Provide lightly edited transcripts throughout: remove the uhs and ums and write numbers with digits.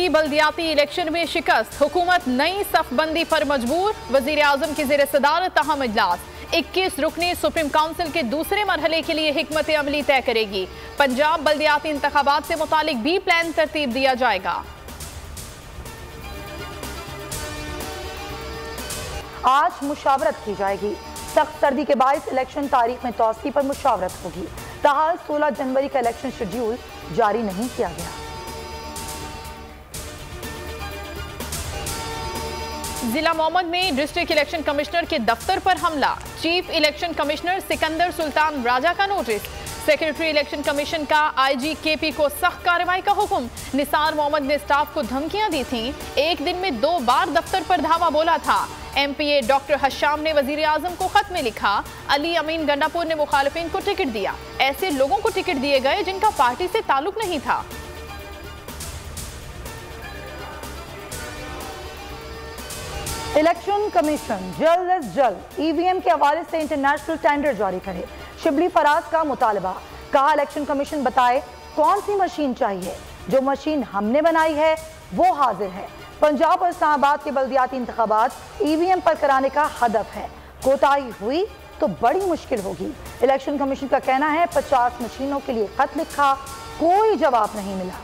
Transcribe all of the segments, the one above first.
की बल्दियाती इलेक्शन में शिकस्त, हुकूमत नई सफबंदी पर मजबूर। वजीर आजम की ज़ेर सदारत अहम इजलास, 21 रुकनी सुप्रीम काउंसिल के दूसरे मरहले के लिए हिकमत अमली तय करेगी। पंजाब बल्दियाती इंतखाबात से मुतालिक भी प्लान तरतीब दिया जाएगा। आज मुशावरत की जाएगी। सख्त सर्दी के बायस इलेक्शन तारीख में तौसी पर मुशावरत होगी। ताहाल 16 जनवरी का इलेक्शन शेड्यूल जारी नहीं किया गया। जिला मोहम्मद में डिस्ट्रिक्ट इलेक्शन कमिश्नर के दफ्तर पर हमला, chief election commissioner Sikandar Sultan Raja का नोटिस। सेक्रेटरी इलेक्शन कमीशन का IG KP को सख्त कार्रवाई का हुक्म। निसार मोहम्मद ने स्टाफ को धमकियां दी थीं, एक दिन में 2 बार दफ्तर पर धावा बोला था। MPA डॉक्टर हशाम ने वजीर आजम को खत में लिखा, अली अमीन गंडापुर ने मुखालिफिन को टिकट दिया। ऐसे लोगों को टिकट दिए गए जिनका पार्टी से ताल्लुक नहीं था। इलेक्शन कमीशन जल्द अज जल्द EVM के हवाले से इंटरनेशनल टेंडर जारी करे। शिबली फराज का मुतालबा, कहा इलेक्शन कमीशन बताए कौन सी मशीन चाहिए, जो मशीन हमने बनाई है वो हाजिर है। पंजाब और इस्लामाबाद के बल्दियाती इंतखाबात EVM पर कराने का हदफ है, कोताही हुई तो बड़ी मुश्किल होगी। इलेक्शन कमीशन का कहना है 50 मशीनों के लिए खत लिखा, कोई जवाब नहीं मिला।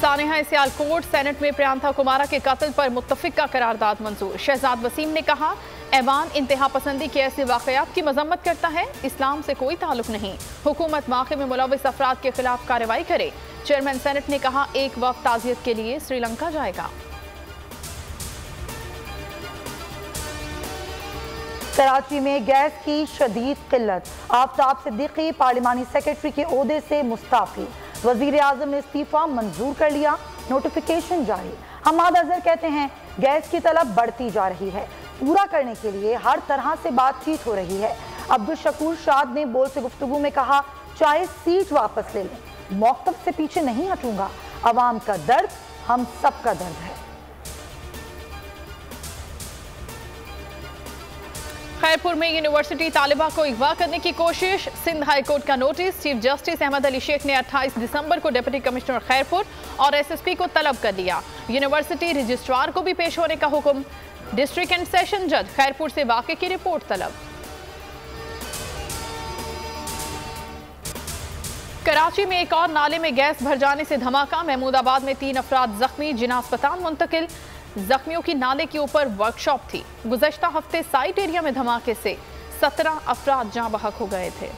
सानेहा सियालकोट सेनेट में प्रियंका कुमारा के कत्ल पर मुत्तफिक का करारदाद मंजूर। शहजाद वसीम ने कहा, ऐवान इंतहा पसंदी के ऐसे वाकयात की मजम्मत करता है, इस्लाम से कोई ताल्लुक नहीं। हुकूमत वाक़े में मुलविस अफराद के खिलाफ कार्रवाई करे। चेयरमैन सेनेट ने कहा, एक वक्त ताज़ियत के लिए श्रीलंका जाएगा। कराची में गैस की शदीद किल्लत, आफ्ताब सिद्दीकी पार्लिमानी सेक्रेटरी के ओहदे से मुस्ताफी। वजीर आजम ने इस्तीफा मंजूर कर लिया, नोटिफिकेशन जारी। हमाद अजहर कहते हैं गैस की तलब बढ़ती जा रही है, पूरा करने के लिए हर तरह से बातचीत हो रही है। अब्दुल शकूर शाद ने बोल से गुफ्तगू में कहा, चाहे सीट वापस ले लें, मौक़िफ़ से पीछे नहीं हटूंगा। अवाम का दर्द हम सब का दर्द है। खैरपुर में यूनिवर्सिटी तालिबा को अगवा करने की कोशिश, सिंध हाई कोर्ट का नोटिस। चीफ जस्टिस अहमद अली शेख ने 28 दिसंबर को डिप्टी कमिश्नर खैरपुर और SSP को तलब कर लिया। यूनिवर्सिटी रजिस्ट्रार को भी पेश होने का हुक्म। डिस्ट्रिक्ट एंड सेशन जज खैरपुर से वाक़े की रिपोर्ट तलब। कराची में एक और नाले में गैस भर जाने से धमाका, महमूदाबाद में 3 अफराद जख्मी, जिन्हें अस्पताल मुंतकिल। जख्मियों की नाले के ऊपर वर्कशॉप थी। गुज़श्ता हफ्ते साइट एरिया में धमाके से 17 अफराद जाँ बहक हो गए थे।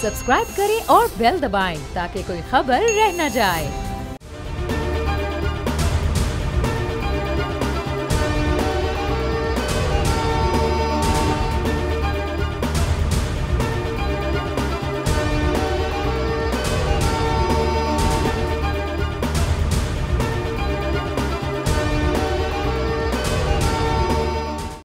सब्सक्राइब करें और बेल दबाएं ताकि कोई खबर रह न जाए।